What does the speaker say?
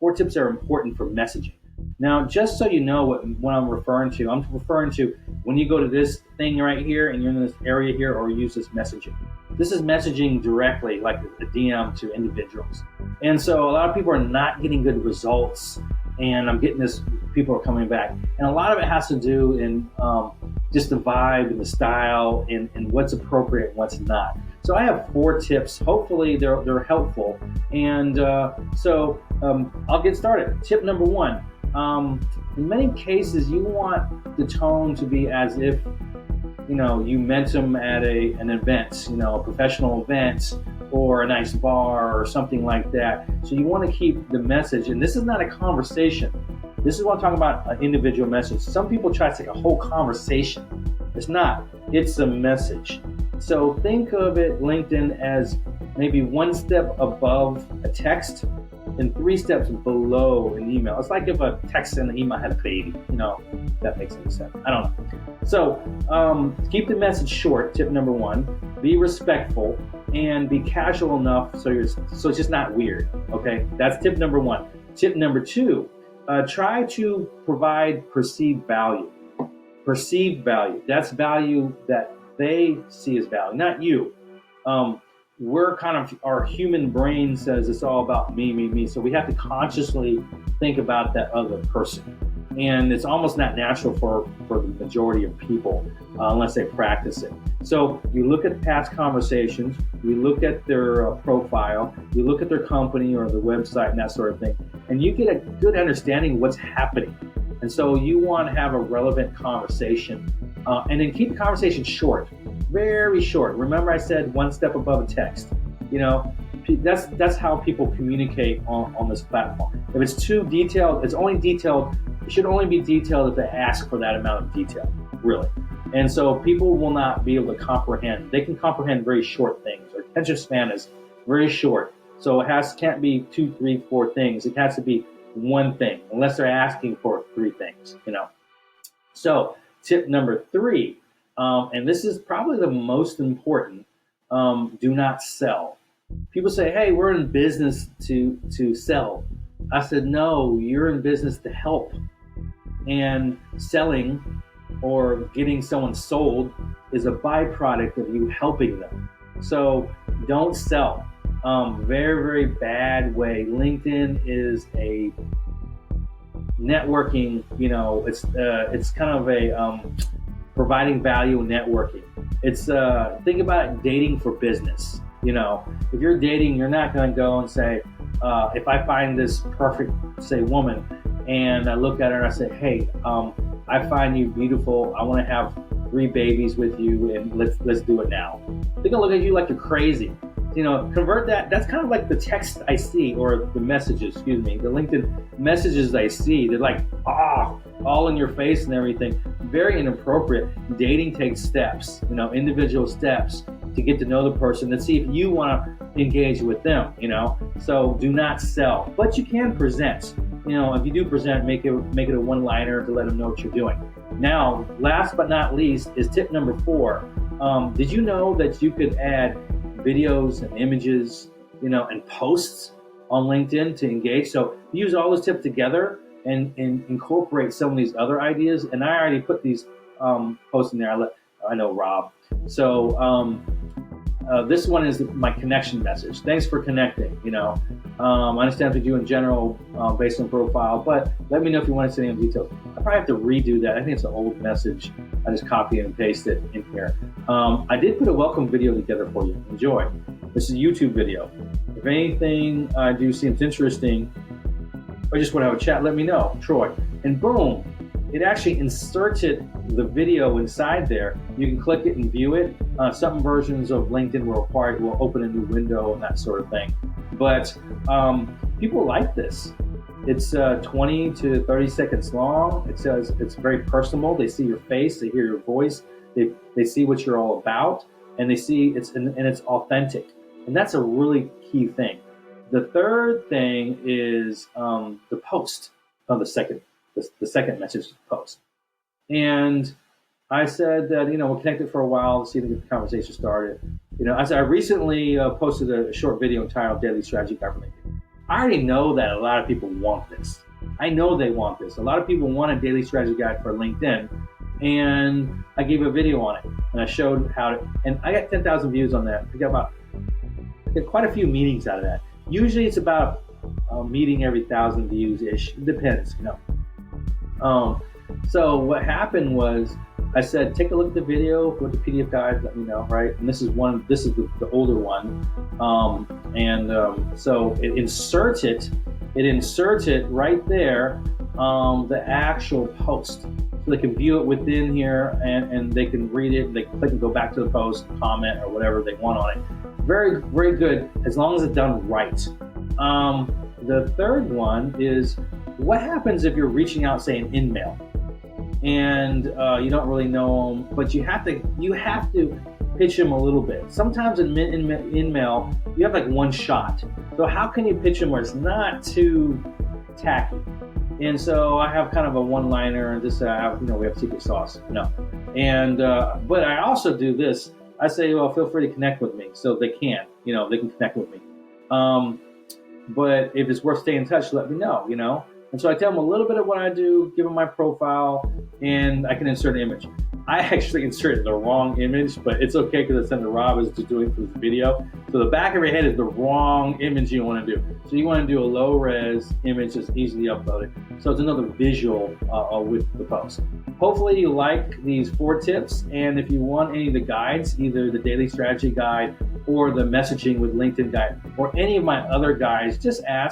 4 tips that are important for messaging. Now, just so you know what I'm referring to when you go to this thing right here and you're in this area here, or use this messaging. This is messaging directly, like a DM to individuals. And so a lot of people are not getting good results, and I'm getting this, people are coming back. And a lot of it has to do in just the vibe and the style and what's appropriate and what's not. So I have 4 tips. Hopefully they're helpful. And I'll get started. Tip number 1. In many cases, you want the tone to be as if, you met them at an event, a professional event or a nice bar or something like that. So you want to keep the message, and this is not a conversation. This is what I'm talking about, an individual message. Some people try to take a whole conversation. It's not. It's a message. So think of it, LinkedIn, as maybe 1 step above a text and 3 steps below an email. It's like if a text and an email had a baby, if that makes any sense. I don't know. So keep the message short, tip number 1. Be respectful and be casual enough so it's just not weird, okay? That's tip number 1. Tip number 2, try to provide perceived value. Perceived value. That's value that they see as value, not you. We're kind of, our human brain says it's all about me, me, me. So we have to consciously think about that other person. And it's almost not natural for the majority of people unless they practice it. So you look at past conversations, you look at their profile, you look at their company or their website and that sort of thing, and you get a good understanding of what's happening. And so you want to have a relevant conversation and then keep the conversation short, very short. Remember I said 1 step above a text. That's how people communicate on this platform. If it's too detailed, it should only be detailed if they ask for that amount of detail, really. And so people will not be able to comprehend. They can comprehend very short things. Their attention span is very short. So it can't be 2, 3, 4 things. It has to be 1 thing, unless they're asking for 3 things, So tip number 3, and this is probably the most important, do not sell. People say, hey, we're in business to sell. I said, no, you're in business to help. And selling or getting someone sold is a byproduct of you helping them. So don't sell. Very, very bad way. LinkedIn is a networking, it's kind of a providing value in networking. It's think about it, dating for business. If you're dating, you're not going to go and say, if I find this perfect, say, woman, and I look at her and I say, hey, I find you beautiful. I want to have 3 babies with you, and let's do it now. They're gonna look at you like you're crazy. Convert that. That's kind of like the text I see, or the messages, the LinkedIn messages I see. They're like, all in your face and everything. Very inappropriate. Dating takes steps, individual steps to get to know the person and see if you want to engage with them, So do not sell, but you can present. If you do present, make it a 1-liner to let them know what you're doing. Now, last but not least is tip number 4. Did you know that you could add videos and images, and posts on LinkedIn to engage? So use all those tips together and incorporate some of these other ideas. And I already put these posts in there. I know Rob. So this one is my connection message. Thanks for connecting. I understand what you do in general based on profile, but let me know if you want to see any details. I probably have to redo that. I think it's an old message. I just copy and paste it in here. I did put a welcome video together for you. Enjoy. This is a YouTube video. If anything I do seems interesting, or just want to have a chat, let me know, Troy. And boom, it actually inserted the video inside there. You can click it and view it. Some versions of LinkedIn will open a new window and that sort of thing. But people like this. It's 20 to 30 seconds long. It says it's very personal. They see your face, they hear your voice, they see what you're all about, and they see it's authentic. And that's a really key thing. The third thing is the post on the second message post. And I said that, we'll connect it for a while to see if we get the conversation started. I recently posted a short video entitled Daily Strategy Guide for LinkedIn. I already know that a lot of people want this. I know they want this. A lot of people want a daily strategy guide for LinkedIn, and I gave a video on it, and I showed how to, and I got 10,000 views on that. I got quite a few meetings out of that. Usually it's about a meeting every 1,000 views ish. It depends, you know. So what happened was I said, take a look at the video with the PDF guide, let me know, right? And this is the older one. So it inserts it right there, the actual post. So they can view it within here, and they can read it, they can click and go back to the post, comment, or whatever they want on it. Very, very good, as long as it's done right. The third one is, what happens if you're reaching out, say, an InMail, and you don't really know them, but you have to pitch them a little bit. Sometimes in InMail, you have like one shot. So how can you pitch them where it's not too tacky? And so I have kind of a one-liner, and this, we have secret sauce, And but I also do this. I say, well, feel free to connect with me, so they can connect with me. But if it's worth staying in touch, let me know, And so I tell them a little bit of what I do, give them my profile, and I can insert an image. I actually inserted the wrong image, but it's okay because I sent to Rob as to doing for this video. So the back of your head is the wrong image you want to do. So you want to do a low res image that's easily uploaded. So it's another visual with the post. Hopefully you like these 4 tips, and if you want any of the guides, either the Daily Strategy Guide or the Messaging with LinkedIn Guide, or any of my other guides, just ask.